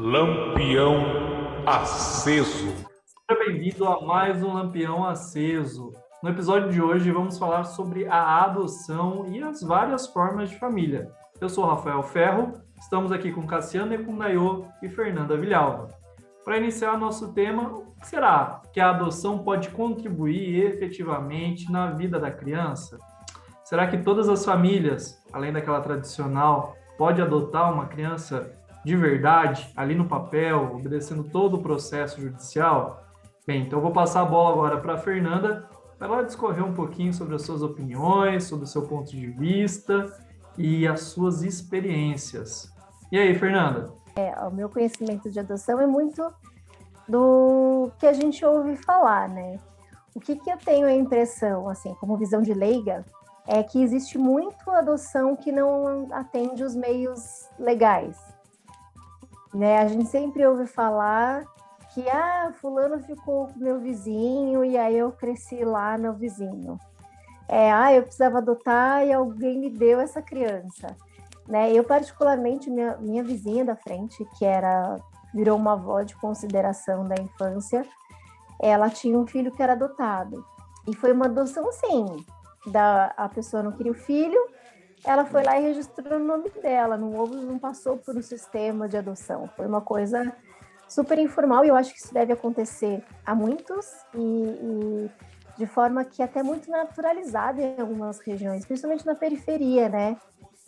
Lampião aceso. Seja bem-vindo a mais um Lampião Aceso. No episódio de hoje vamos falar sobre a adoção e as várias formas de família. Eu sou Rafael Ferro, estamos aqui com Cassiano Ecundayo e Fernanda Vilhalva. Para iniciar nosso tema, o que será que a adoção pode contribuir efetivamente na vida da criança? Será que todas as famílias, além daquela tradicional, pode adotar uma criança de verdade, ali no papel, obedecendo todo o processo judicial? Bem, então eu vou passar a bola agora para a Fernanda, para ela discorrer um pouquinho sobre as suas opiniões, sobre o seu ponto de vista e as suas experiências. E aí, Fernanda? O meu conhecimento de adoção é muito do que a gente ouve falar, né? O que eu tenho a impressão, assim, como visão de leiga, é que existe muito adoção que não atende os meios legais, né? A gente sempre ouve falar que fulano ficou com meu vizinho e aí eu cresci lá no vizinho. Eu precisava adotar e alguém me deu essa criança, né? Eu particularmente, minha vizinha da frente, que virou uma avó de consideração da infância, ela tinha um filho que era adotado. E foi uma adoção, assim, a pessoa não queria o filho, ela foi lá e registrou o nome dela, não passou por um sistema de adoção. Foi uma coisa super informal e eu acho que isso deve acontecer a muitos e de forma que até muito naturalizada em algumas regiões, principalmente na periferia, né?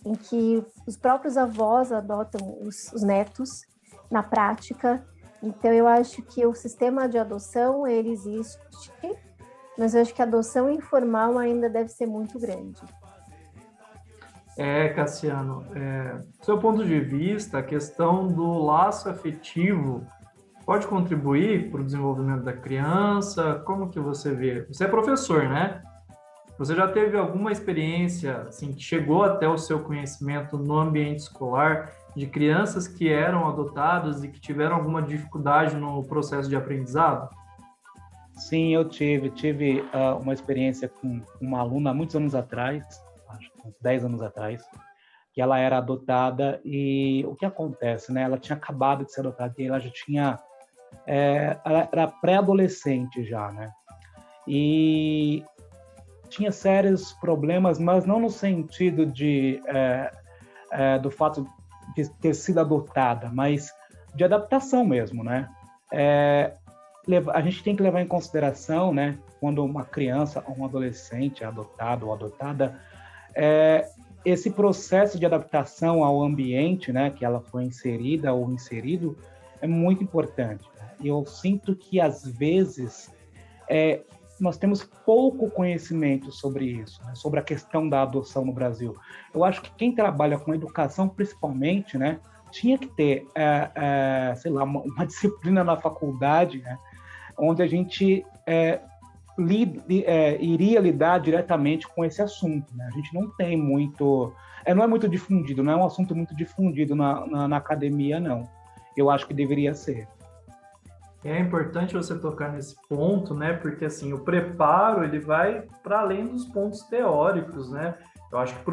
Em que os próprios avós adotam os netos na prática. Então, eu acho que o sistema de adoção, ele existe, mas eu acho que a adoção informal ainda deve ser muito grande. Cassiano, do seu ponto de vista, a questão do laço afetivo pode contribuir para o desenvolvimento da criança? Como que você vê? Você é professor, né? Você já teve alguma experiência, assim, que chegou até o seu conhecimento no ambiente escolar de crianças que eram adotadas e que tiveram alguma dificuldade no processo de aprendizado? Sim, eu tive uma experiência com uma aluna há muitos anos atrás, acho que uns 10 anos atrás, que ela era adotada e o que acontece, né? Ela tinha acabado de ser adotada e ela já tinha... ela era pré-adolescente já, né? E tinha sérios problemas, mas não no sentido do fato de ter sido adotada, mas de adaptação mesmo, né? A gente tem que levar em consideração, né, quando uma criança ou um adolescente é adotado ou adotada, esse processo de adaptação ao ambiente, né, que ela foi inserida ou inserido, é muito importante. E eu sinto que, às vezes, nós temos pouco conhecimento sobre isso, né, sobre a questão da adoção no Brasil. Eu acho que quem trabalha com educação, principalmente, né, tinha que ter, sei lá, uma disciplina na faculdade, né, onde a gente iria lidar diretamente com esse assunto, né? A gente não tem muito... não é muito difundido, não é um assunto muito difundido na academia, não. Eu acho que deveria ser. É importante você tocar nesse ponto, né? Porque, assim, o preparo, ele vai para além dos pontos teóricos, né? Eu acho que o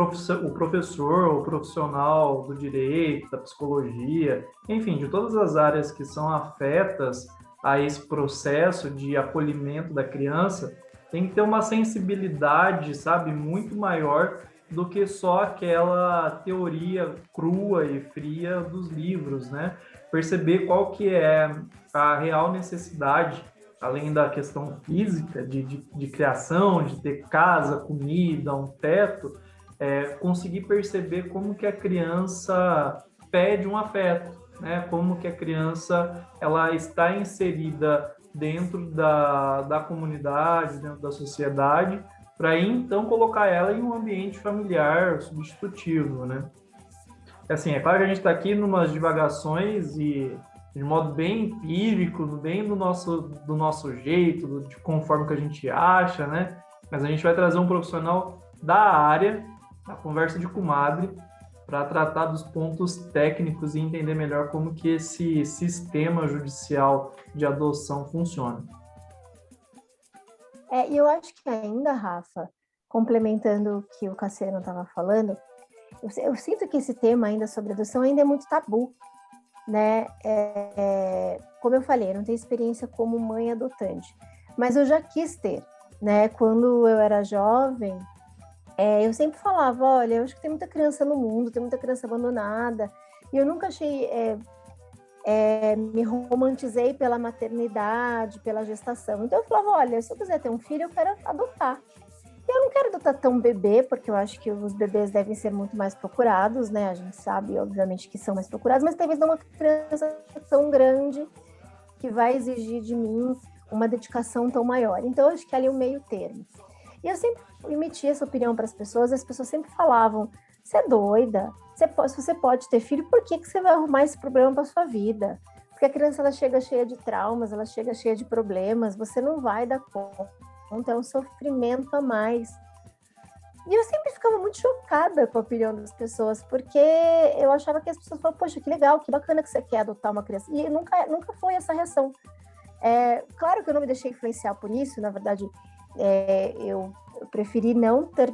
professor, o profissional do direito, da psicologia, enfim, de todas as áreas que são afetas a esse processo de acolhimento da criança, tem que ter uma sensibilidade, sabe, muito maior do que só aquela teoria crua e fria dos livros, né? Perceber qual que é a real necessidade, além da questão física de criação, de ter casa, comida, um teto, conseguir perceber como que a criança pede um afeto, né? Como que a criança ela está inserida dentro da comunidade, dentro da sociedade, para então colocar ela em um ambiente familiar substitutivo, né? Assim, é claro que a gente está aqui em umas divagações e de modo bem empírico, bem do nosso jeito, de conforme que a gente acha, né? Mas a gente vai trazer um profissional da área, da conversa de comadre, para tratar dos pontos técnicos e entender melhor como que esse sistema judicial de adoção funciona. E eu acho que ainda, Rafa, complementando o que o Cassiano estava falando, eu sinto que esse tema ainda sobre adoção ainda é muito tabu, né? Como eu falei, eu não tenho experiência como mãe adotante, mas eu já quis ter, né? Quando eu era jovem, eu sempre falava, olha, eu acho que tem muita criança no mundo, tem muita criança abandonada, e eu nunca achei, me romantizei pela maternidade, pela gestação. Então eu falava, olha, se eu quiser ter um filho, eu quero adotar. Eu não quero adotar tão bebê, porque eu acho que os bebês devem ser muito mais procurados, né? A gente sabe, obviamente, que são mais procurados, mas talvez não uma criança tão grande que vai exigir de mim uma dedicação tão maior. Então, eu acho que ali é o meio termo. E eu sempre emitia essa opinião para as pessoas, e as pessoas sempre falavam, você é doida? Se você pode ter filho, por que você vai arrumar esse problema para sua vida? Porque a criança, ela chega cheia de traumas, ela chega cheia de problemas, você não vai dar conta. É um sofrimento a mais. E eu sempre ficava muito chocada com a opinião das pessoas, porque eu achava que as pessoas falavam, poxa, que legal, que bacana que você quer adotar uma criança. E nunca foi essa reação. Claro que eu não me deixei influenciar por isso, na verdade, eu preferi não ter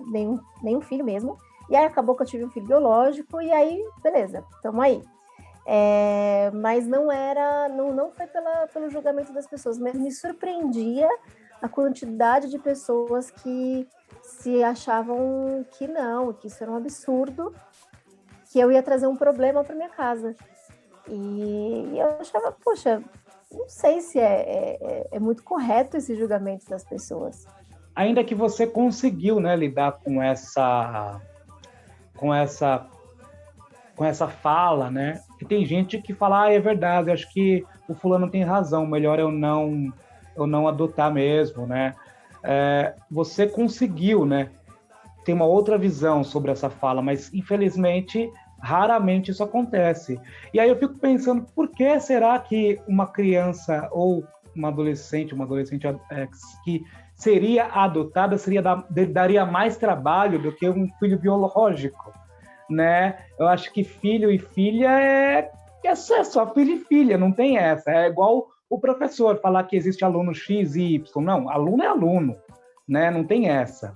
nenhum filho mesmo. E aí acabou que eu tive um filho biológico, e aí, beleza, estamos aí. Mas não foi pelo julgamento das pessoas, mas me surpreendia a quantidade de pessoas que se achavam que não, que isso era um absurdo, que eu ia trazer um problema para minha casa. E eu achava, poxa, não sei se é muito correto esse julgamento das pessoas. Ainda que você conseguiu, né, lidar com essa fala, né? E tem gente que fala, é verdade, acho que o fulano tem razão, melhor eu não adotar mesmo, né? Você conseguiu, né, ter uma outra visão sobre essa fala, mas infelizmente, raramente isso acontece. E aí eu fico pensando, por que será que uma criança ou uma adolescente que seria adotada daria mais trabalho do que um filho biológico, né? Eu acho que filho e filha é só filho e filha, não tem essa. É igual o professor falar que existe aluno X e Y. Não, aluno é aluno, né? Não tem essa.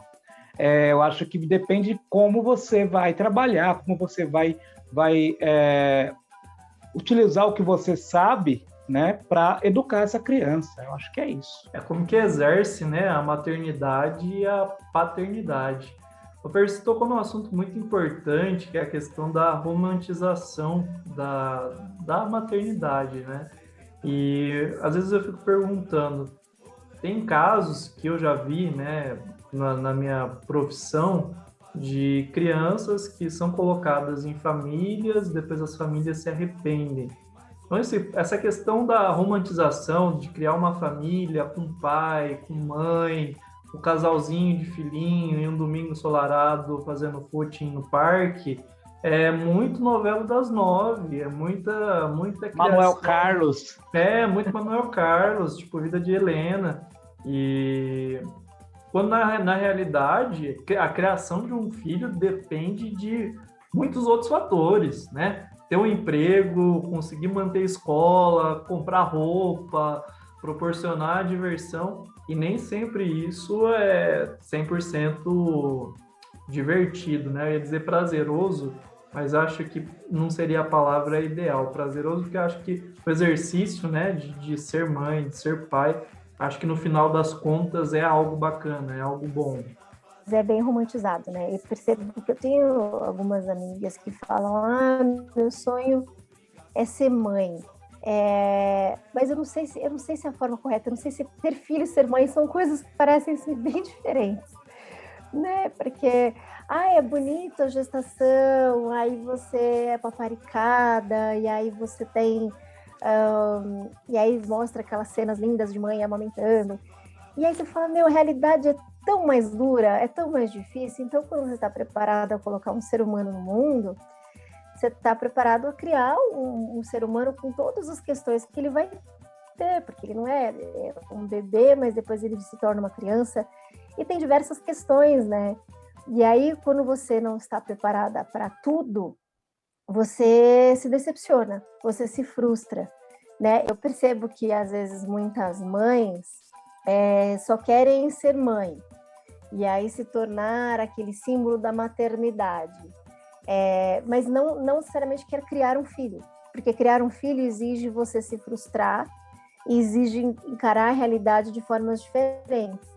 Eu acho que depende de como você vai trabalhar, como você vai utilizar o que você sabe, né, para educar essa criança. Eu acho que é isso. É como que exerce, né, a maternidade e a paternidade. O Percy tocou num assunto muito importante, que é a questão da romantização da maternidade, né? E às vezes eu fico perguntando, tem casos que eu já vi, né, na minha profissão, de crianças que são colocadas em famílias, depois as famílias se arrependem. Então, essa questão da romantização, de criar uma família com pai, com mãe, o casalzinho de filhinho, e um domingo ensolarado fazendo footing no parque, é muito novela das 9, é muita criação. Manuel Carlos. Muito Manuel Carlos, tipo Vida de Helena. E quando na realidade a criação de um filho depende de muitos outros fatores, né? Ter um emprego, conseguir manter a escola, comprar roupa, proporcionar diversão, e nem sempre isso é 100% divertido, né? Eu ia dizer prazeroso, mas acho que não seria a palavra ideal. Prazeroso, porque eu acho que o exercício, né, de ser mãe, de ser pai, acho que no final das contas é algo bacana, é algo bom. É bem romantizado, né? Eu percebo que eu tenho algumas amigas que falam, meu sonho é ser mãe. Mas eu não sei se é a forma correta, eu não sei se ter filho e ser mãe são coisas que parecem ser bem diferentes, né? Porque, é bonito a gestação, aí você é paparicada, e aí você tem... e aí mostra aquelas cenas lindas de mãe amamentando. E aí você fala, a realidade é tão mais dura, é tão mais difícil. Então, quando você está preparado a colocar um ser humano no mundo, você está preparado a criar um ser humano com todas as questões que ele vai ter, porque ele não é um bebê, mas depois ele se torna uma criança, e tem diversas questões, né? E aí, quando você não está preparada para tudo, você se decepciona, você se frustra, né? Eu percebo que, às vezes, muitas mães só querem ser mãe, e aí se tornar aquele símbolo da maternidade, mas não necessariamente quer criar um filho, porque criar um filho exige você se frustrar, e exige encarar a realidade de formas diferentes,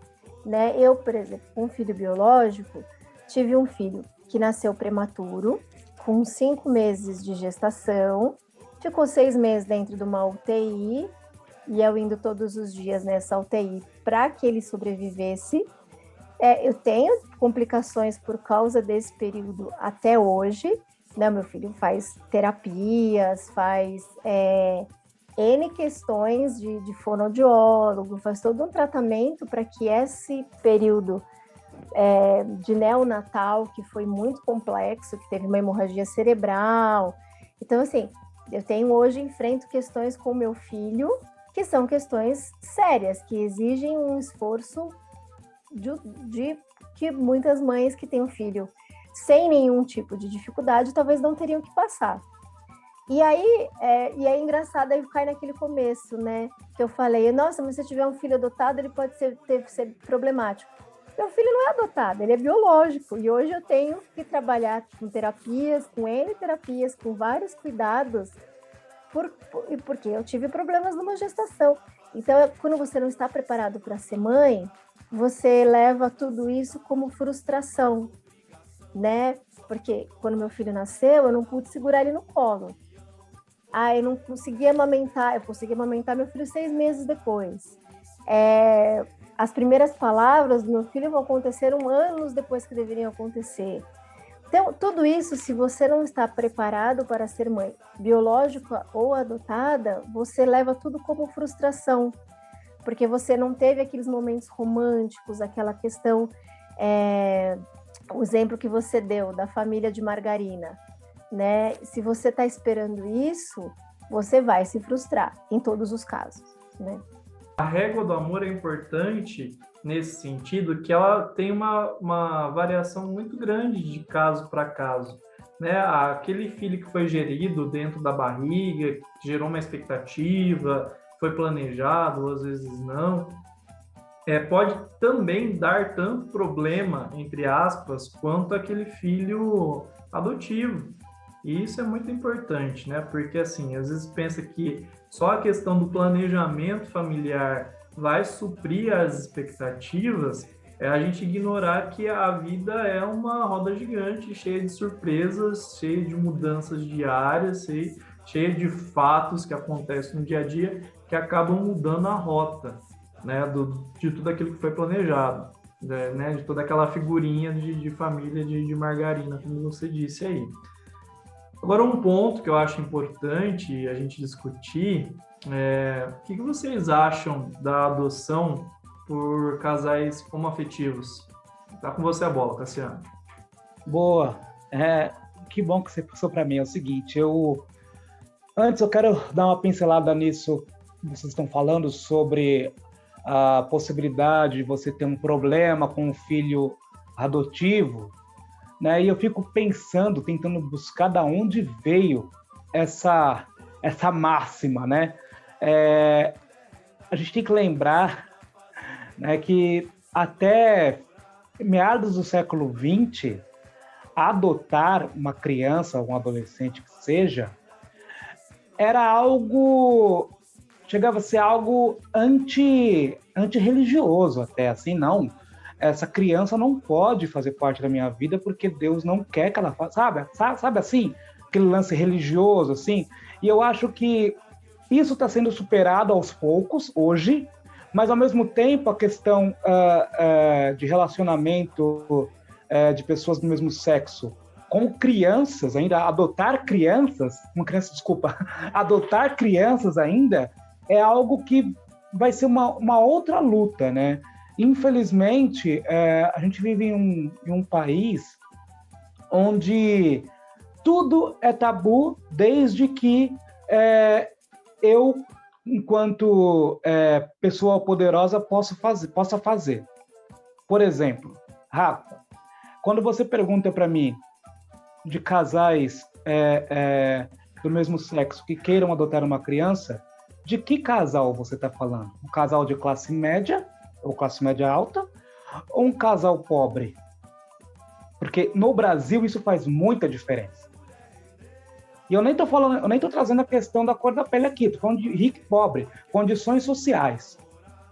né? Eu, por exemplo, com um filho biológico, tive um filho que nasceu prematuro, com 5 meses de gestação, ficou 6 meses dentro de uma UTI, e eu indo todos os dias nessa UTI para que ele sobrevivesse. Eu tenho complicações por causa desse período até hoje, né? Meu filho faz terapias, faz N questões de fonoaudiólogo, faz todo um tratamento para que esse período de neonatal, que foi muito complexo, que teve uma hemorragia cerebral. Então, assim, eu tenho hoje, enfrento questões com meu filho, que são questões sérias, que exigem um esforço de que muitas mães que têm um filho sem nenhum tipo de dificuldade, talvez não teriam que passar. E aí, é engraçado, aí cai naquele começo, né, que eu falei, nossa, mas se eu tiver um filho adotado, ele pode ser problemático. Meu filho não é adotado, ele é biológico, e hoje eu tenho que trabalhar com terapias, com N terapias, com vários cuidados, porque eu tive problemas numa gestação. Então, quando você não está preparado para ser mãe, você leva tudo isso como frustração, né? Porque quando meu filho nasceu, eu não pude segurar ele no colo. Eu não conseguia amamentar, eu consegui amamentar meu filho 6 meses depois. As primeiras palavras do meu filho aconteceram anos depois que deveriam acontecer. Então, tudo isso, se você não está preparado para ser mãe biológica ou adotada, você leva tudo como frustração, porque você não teve aqueles momentos românticos, aquela questão, o exemplo que você deu da família de margarina, né? Se você está esperando isso, você vai se frustrar, em todos os casos, né? A régua do amor é importante nesse sentido, que ela tem uma variação muito grande de caso para caso, né? Aquele filho que foi gerido dentro da barriga, que gerou uma expectativa, foi planejado, ou às vezes não, pode também dar tanto problema, entre aspas, quanto aquele filho adotivo. E isso é muito importante, né? Porque, assim, às vezes pensa que só a questão do planejamento familiar vai suprir as expectativas, a gente ignorar que a vida é uma roda gigante, cheia de surpresas, cheia de mudanças diárias, cheia de fatos que acontecem no dia a dia, que acabam mudando a rota, né, de tudo aquilo que foi planejado, né, de toda aquela figurinha de família de margarina, como você disse aí. Agora, um ponto que eu acho importante a gente discutir o que vocês acham da adoção por casais homoafetivos? Tá com você a bola, Cassiano. Boa. Que bom que você passou para mim. É o seguinte, antes eu quero dar uma pincelada nisso que vocês estão falando sobre a possibilidade de você ter um problema com um filho adotivo, né? E eu fico pensando, tentando buscar de onde veio essa máxima, né? A gente tem que lembrar, né, que até meados do século XX, adotar uma criança, um adolescente que seja, era algo, chegava a ser algo antirreligioso até, assim, não. Essa criança não pode fazer parte da minha vida porque Deus não quer que ela faça, sabe assim? Aquele lance religioso, assim. E eu acho que isso está sendo superado aos poucos, hoje, mas, ao mesmo tempo, a questão de relacionamento de pessoas do mesmo sexo com crianças, ainda adotar crianças ainda é algo que vai ser uma outra luta, né? Infelizmente, a gente vive em um país onde tudo é tabu, desde que eu, enquanto pessoa poderosa, possa fazer. Por exemplo, Rafa, quando você pergunta para mim de casais do mesmo sexo que queiram adotar uma criança, de que casal você está falando? Um casal de classe média ou classe média alta, ou um casal pobre? Porque no Brasil isso faz muita diferença. E eu nem estou trazendo a questão da cor da pele aqui, estou falando de rico e pobre, condições sociais,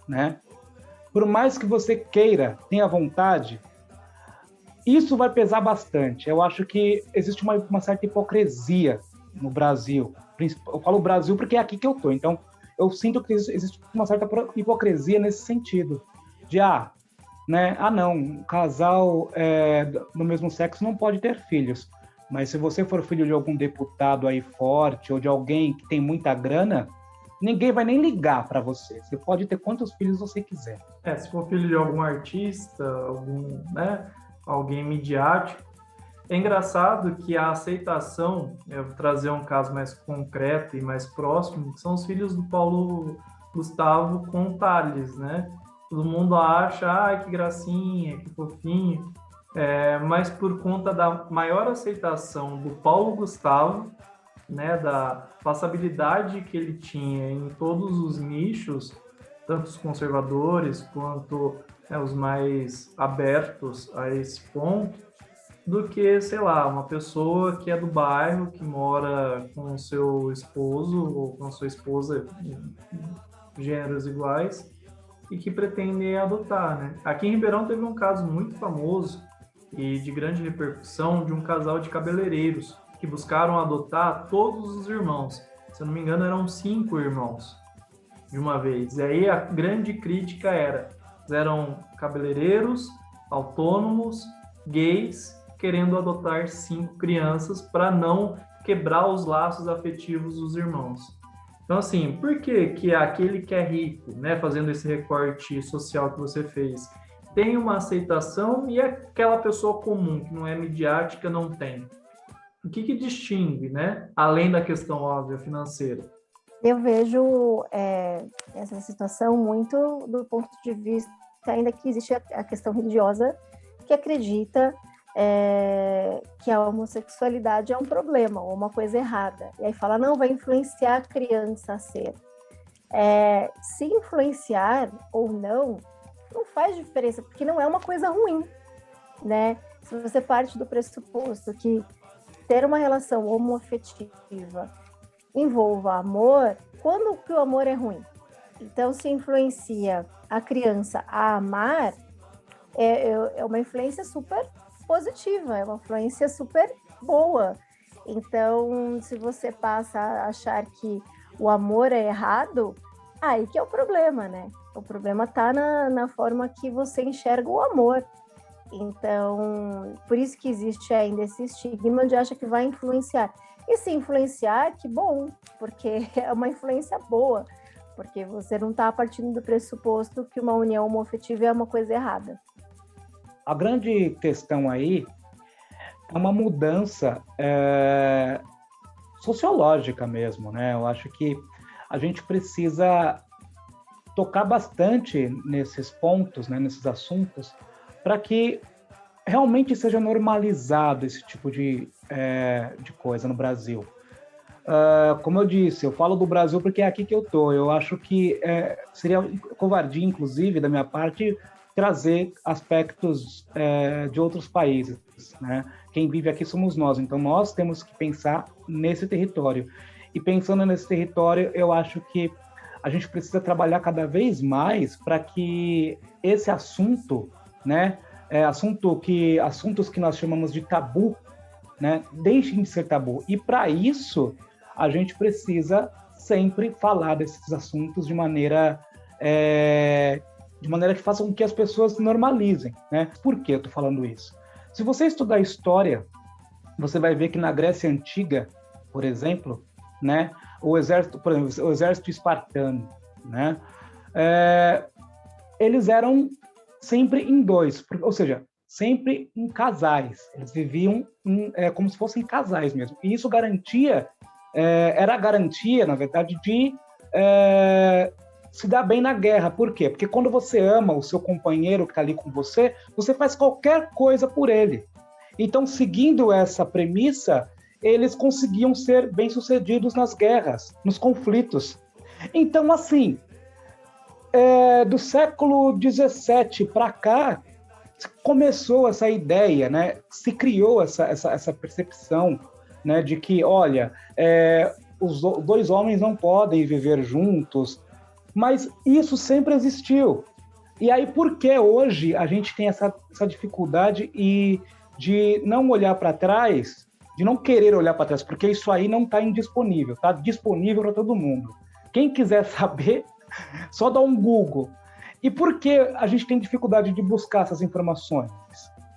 né? Por mais que você queira, tenha vontade, isso vai pesar bastante. Eu acho que existe uma certa hipocrisia no Brasil. Eu falo Brasil porque é aqui que eu estou, então eu sinto que existe uma certa hipocrisia nesse sentido. De, não, um casal do mesmo sexo não pode ter filhos. Mas se você for filho de algum deputado aí forte ou de alguém que tem muita grana, ninguém vai nem ligar para você. Você pode ter quantos filhos você quiser. Se for filho de algum artista, alguém midiático. É engraçado que a aceitação, eu vou trazer um caso mais concreto e mais próximo, são os filhos do Paulo Gustavo com o Thales, né? Todo mundo acha, que gracinha, que fofinho. Mas por conta da maior aceitação do Paulo Gustavo, né, da passabilidade que ele tinha em todos os nichos, tanto os conservadores quanto os mais abertos a esse ponto, do que, sei lá, uma pessoa que é do bairro, que mora com o seu esposo ou com a sua esposa em gêneros iguais e que pretende adotar, né? Aqui em Ribeirão teve um caso muito famoso e de grande repercussão de um casal de cabeleireiros que buscaram adotar todos os irmãos. Se eu não me engano, eram 5 irmãos de uma vez. E aí a grande crítica eram cabeleireiros, autônomos, gays, querendo adotar 5 crianças para não quebrar os laços afetivos dos irmãos. Então, assim, por que aquele que é rico, né, fazendo esse recorte social que você fez, tem uma aceitação e aquela pessoa comum, que não é midiática, não tem? O que distingue, né? Além da questão óbvia financeira? Eu vejo essa situação muito do ponto de vista, ainda que existe a questão religiosa, que acredita que a homossexualidade é um problema, ou uma coisa errada. E aí fala, não, vai influenciar a criança a ser. Se influenciar ou não faz diferença, porque não é uma coisa ruim, né? Se você parte do pressuposto que ter uma relação homoafetiva envolva amor, quando que o amor é ruim? Então, se influencia a criança a amar, é uma influência super positiva, é uma influência super boa. Então, se você passa a achar que o amor é errado, aí que é o problema, né? O problema está na forma que você enxerga o amor. Então, por isso que existe ainda esse estigma de acha que vai influenciar. E se influenciar, que bom, porque é uma influência boa, porque você não está partindo do pressuposto que uma união homoafetiva é uma coisa errada. A grande questão aí é uma mudança sociológica mesmo, né? Eu acho que a gente precisa tocar bastante nesses pontos, né, nesses assuntos, para que realmente seja normalizado esse tipo de coisa no Brasil. Como eu disse, eu falo do Brasil porque é aqui que eu estou. Eu acho que seria covardia, inclusive, da minha parte, trazer aspectos de outros países, né? Quem vive aqui somos nós, então nós temos que pensar nesse território. E pensando nesse território, eu acho que a gente precisa trabalhar cada vez mais para que esse assunto, né, assuntos que nós chamamos de tabu, né, deixem de ser tabu. E para isso, a gente precisa sempre falar desses assuntos de maneira que faça com que as pessoas normalizem, né? Por que eu estou falando isso? Se você estudar história, você vai ver que na Grécia Antiga, por exemplo, né, o exército espartano, né, eles eram sempre em 2, ou seja, sempre em casais. Eles viviam como se fossem casais mesmo. E isso era a garantia, na verdade, de se dar bem na guerra. Por quê? Porque quando você ama o seu companheiro que está ali com você, você faz qualquer coisa por ele. Então, seguindo essa premissa, eles conseguiam ser bem-sucedidos nas guerras, nos conflitos. Então, assim, do século XVII para cá, começou essa ideia, né? Se criou essa percepção né, de que, olha, os dois homens não podem viver juntos, mas isso sempre existiu. E aí, por que hoje a gente tem essa dificuldade de não olhar para trás, de não querer olhar para trás, porque isso aí não está indisponível, está disponível para todo mundo. Quem quiser saber, só dá um Google. E por que a gente tem dificuldade de buscar essas informações?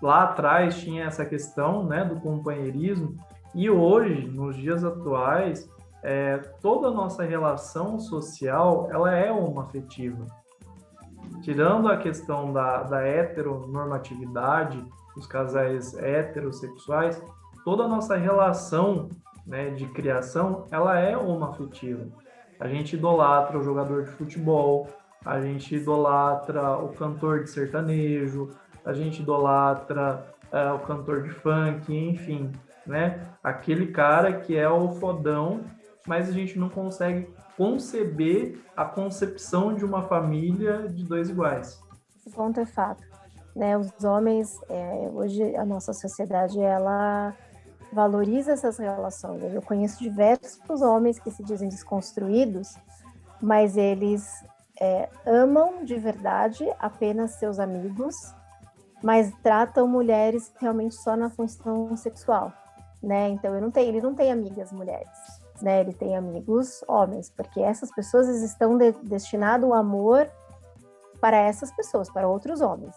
Lá atrás tinha essa questão, né, do companheirismo, e hoje, nos dias atuais, toda a nossa relação social, ela é homoafetiva. Tirando a questão da heteronormatividade, dos casais heterossexuais, toda a nossa relação, né, de criação, ela é homoafetiva. A gente idolatra o jogador de futebol, a gente idolatra o cantor de sertanejo, a gente idolatra o cantor de funk, enfim, né? Aquele cara que é o fodão, mas a gente não consegue conceber a concepção de uma família de dois iguais. Esse ponto é fato, né? Os homens, hoje a nossa sociedade, ela valoriza essas relações. Eu conheço diversos homens que se dizem desconstruídos, mas eles amam de verdade apenas seus amigos, mas tratam mulheres realmente só na função sexual, né? Então ele não tem amigas mulheres, né? Ele tem amigos homens, porque essas pessoas estão destinadas o amor para essas pessoas, para outros homens,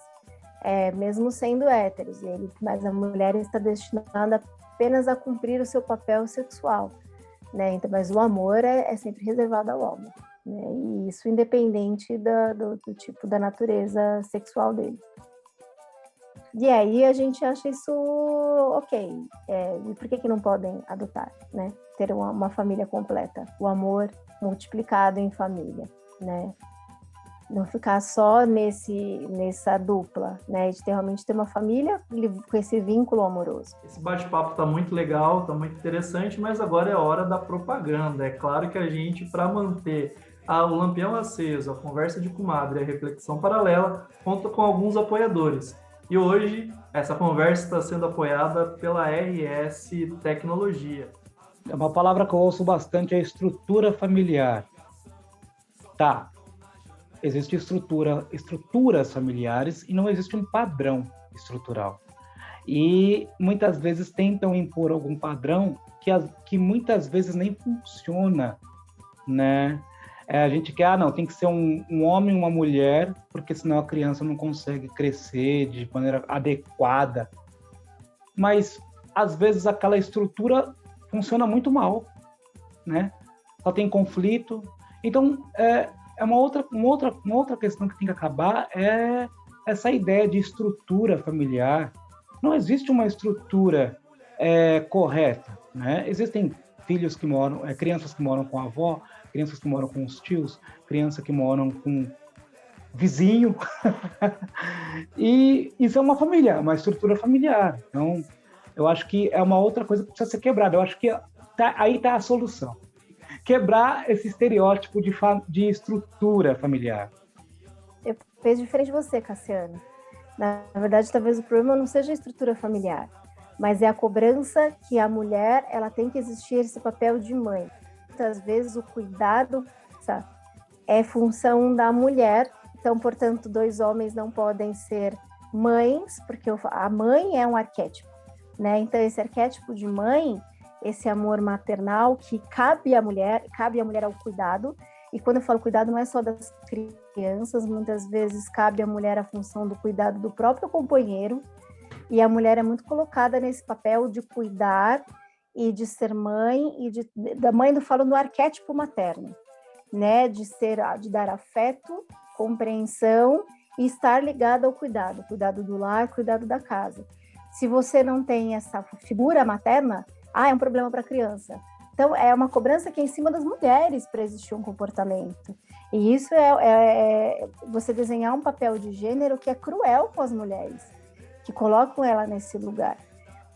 mesmo sendo héteros, mas a mulher está destinada apenas a cumprir o seu papel sexual, né? Então, mas o amor é sempre reservado ao homem, né? E isso independente do tipo da natureza sexual dele. E aí a gente acha isso ok. E por que não podem adotar, né? Ter uma família completa, o amor multiplicado em família, né? Não ficar só nessa dupla, né? De realmente ter uma família com esse vínculo amoroso. Esse bate-papo está muito legal, está muito interessante, mas agora é hora da propaganda. É claro que a gente, para manter o Lampião aceso, a conversa de comadre e a reflexão paralela, conta com alguns apoiadores. E hoje, essa conversa está sendo apoiada pela RS Tecnologia. Uma palavra que eu ouço bastante é estrutura familiar. Tá, existe estruturas familiares e não existe um padrão estrutural. E muitas vezes tentam impor algum padrão que muitas vezes nem funciona, né? A gente quer, não, tem que ser um homem e uma mulher, porque senão a criança não consegue crescer de maneira adequada. Mas, às vezes, aquela estrutura funciona muito mal, né? Só tem conflito. Então, uma outra questão que tem que acabar é essa ideia de estrutura familiar. Não existe uma estrutura correta, né? Existem filhos que moram, crianças que moram com a avó, crianças que moram com os tios, crianças que moram com vizinho. E isso é uma família, uma estrutura familiar. Então, eu acho que é uma outra coisa que precisa ser quebrada. Eu acho que aí está a solução. Quebrar esse estereótipo de estrutura familiar. Eu penso diferente de você, Cassiano. Na verdade, talvez o problema não seja a estrutura familiar, mas é a cobrança que a mulher ela tem que existir esse papel de mãe. Muitas vezes o cuidado é função da mulher, então, portanto, dois homens não podem ser mães, porque a mãe é um arquétipo, né? Então, esse arquétipo de mãe, esse amor maternal que cabe à mulher ao cuidado, e quando eu falo cuidado não é só das crianças, muitas vezes cabe à mulher a função do cuidado do próprio companheiro, e a mulher é muito colocada nesse papel de cuidar e de ser mãe, da mãe eu falo no arquétipo materno, né? De dar afeto, compreensão e estar ligada ao cuidado do lar, cuidado da casa. Se você não tem essa figura materna, é um problema para a criança. Então, é uma cobrança que é em cima das mulheres para existir um comportamento. E isso é você desenhar um papel de gênero que é cruel com as mulheres, que colocam ela nesse lugar.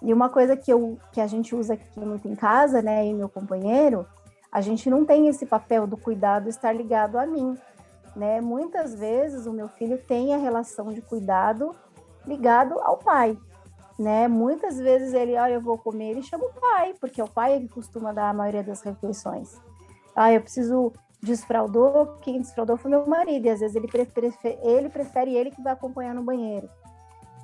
E uma coisa que a gente usa aqui muito em casa, né, e meu companheiro, a gente não tem esse papel do cuidado estar ligado a mim, né? Muitas vezes o meu filho tem a relação de cuidado ligado ao pai, né? Muitas vezes ele, eu vou comer, ele chama o pai, porque é o pai que costuma dar a maioria das refeições. Eu preciso desfraldou, quem desfraldou foi meu marido, e às vezes ele prefere ele que vai acompanhar no banheiro.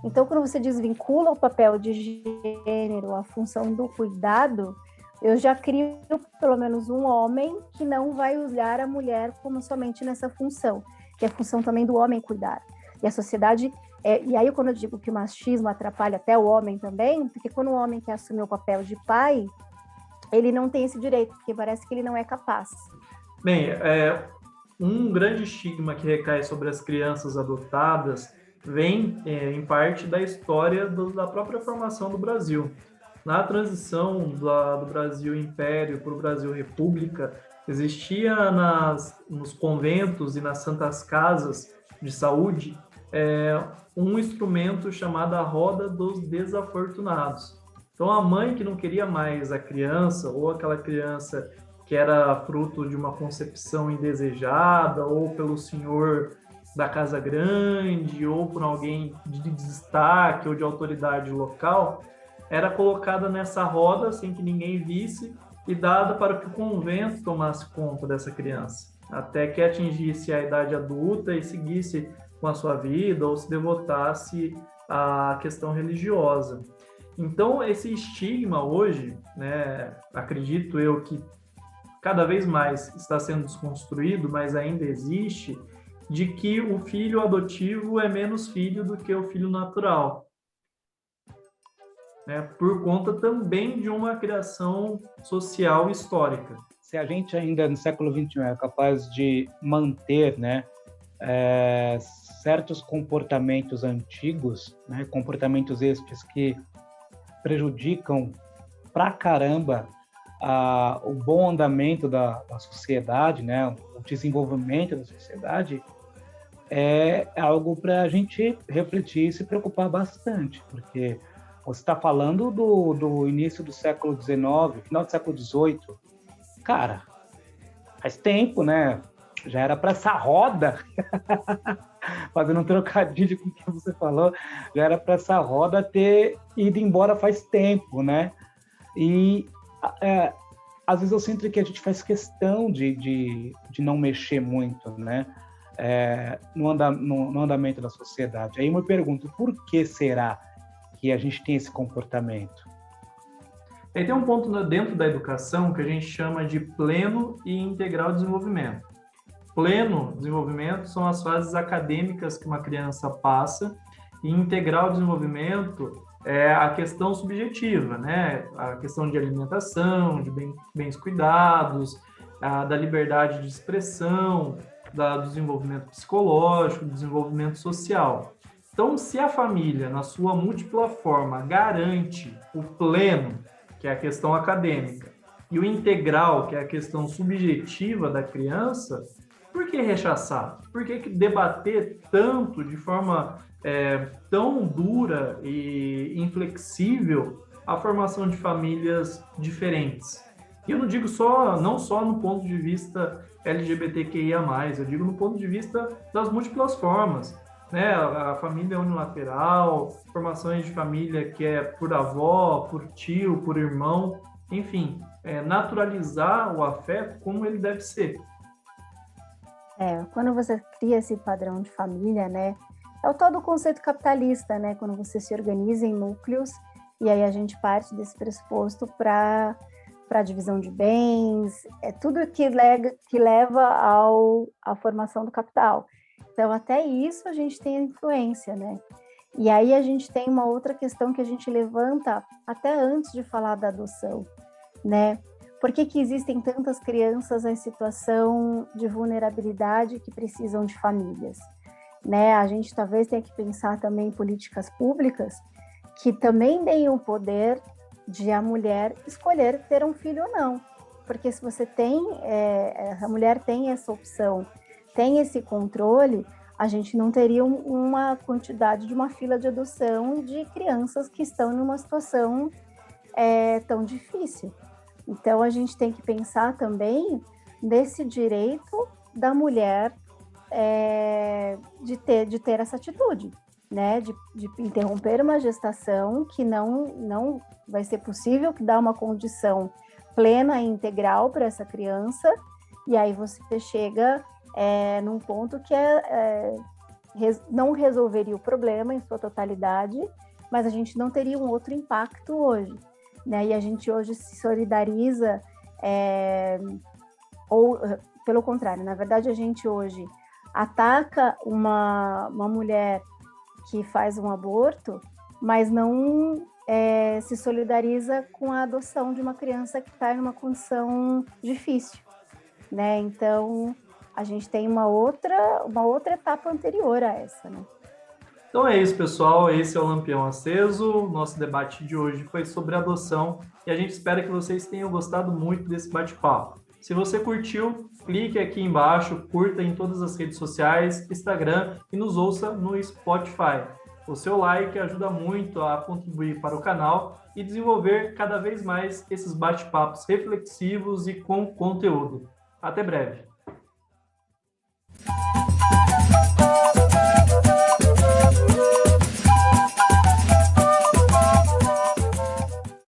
Então, quando você desvincula o papel de gênero, a função do cuidado, eu já crio pelo menos um homem que não vai olhar a mulher como somente nessa função, que é a função também do homem cuidar. E a sociedade, e aí quando eu digo que o machismo atrapalha até o homem também, porque quando o homem quer assumir o papel de pai, ele não tem esse direito, porque parece que ele não é capaz. Bem, um grande estigma que recai sobre as crianças adotadas vem, em parte, da história da própria formação do Brasil. Na transição do Brasil Império para o Brasil República, existia nos conventos e nas santas casas de saúde um instrumento chamado a Roda dos Desafortunados. Então, a mãe que não queria mais a criança, ou aquela criança que era fruto de uma concepção indesejada, ou pelo senhor da casa grande, ou por alguém de destaque ou de autoridade local, era colocada nessa roda sem que ninguém visse e dada para que o convento tomasse conta dessa criança, até que atingisse a idade adulta e seguisse com a sua vida ou se devotasse à questão religiosa. Então, esse estigma hoje, né, acredito eu que cada vez mais está sendo desconstruído, mas ainda existe, de que o filho adotivo é menos filho do que o filho natural. Por conta também de uma criação social histórica. Se a gente ainda no século XXI é capaz de manter, né, certos comportamentos antigos, né, comportamentos estes que prejudicam pra caramba o bom andamento da sociedade, né, o desenvolvimento da sociedade, é algo para a gente refletir e se preocupar bastante, porque você está falando do início do século XIX, final do século XVIII. Cara, faz tempo, né? Já era para essa roda, fazendo um trocadilho com o que você falou, já era para essa roda ter ido embora faz tempo, né? E às vezes eu sinto que a gente faz questão de não mexer muito, né? No andamento da sociedade. Aí eu me pergunto, por que será que a gente tem esse comportamento? Tem um ponto dentro da educação que a gente chama de pleno e integral desenvolvimento. Pleno desenvolvimento são as fases acadêmicas que uma criança passa, e integral desenvolvimento é a questão subjetiva, né? A questão de alimentação, de bens cuidados, da liberdade de expressão, do desenvolvimento psicológico, do desenvolvimento social. Então, se a família, na sua múltipla forma, garante o pleno, que é a questão acadêmica, e o integral, que é a questão subjetiva da criança, por que rechaçar? Por que debater tanto, de forma tão dura e inflexível, a formação de famílias diferentes? E eu não digo não só no ponto de vista LGBTQIA+, eu digo no ponto de vista das múltiplas formas, né? A família unilateral, formações de família que é por avó, por tio, por irmão, enfim, naturalizar o afeto como ele deve ser. Quando você cria esse padrão de família, né, é o tal do conceito capitalista, né, quando você se organiza em núcleos, e aí a gente parte desse pressuposto para a divisão de bens, tudo que leva à formação do capital. Então, até isso a gente tem a influência, né? E aí a gente tem uma outra questão que a gente levanta até antes de falar da adoção, né? Por que existem tantas crianças em situação de vulnerabilidade que precisam de famílias, né? A gente talvez tenha que pensar também em políticas públicas que também deem o poder de a mulher escolher ter um filho ou não. Porque se você a mulher tem essa opção, tem esse controle, a gente não teria uma quantidade de uma fila de adoção de crianças que estão numa situação tão difícil. Então, a gente tem que pensar também nesse direito da mulher de ter essa atitude, né, de interromper uma gestação que não vai ser possível, que dá uma condição plena e integral para essa criança, e aí você chega num ponto que não resolveria o problema em sua totalidade, mas a gente não teria um outro impacto hoje, né? E a gente hoje se solidariza, ou pelo contrário, na verdade a gente hoje ataca uma mulher que faz um aborto, mas não se solidariza com a adoção de uma criança que está em uma condição difícil, né? Então a gente tem uma outra etapa anterior a essa, né? Então é isso, pessoal. Esse é o Lampião Aceso. Nosso debate de hoje foi sobre adoção e a gente espera que vocês tenham gostado muito desse bate-papo. Se você curtiu, clique aqui embaixo, curta em todas as redes sociais, Instagram e nos ouça no Spotify. O seu like ajuda muito a contribuir para o canal e desenvolver cada vez mais esses bate-papos reflexivos e com conteúdo. Até breve!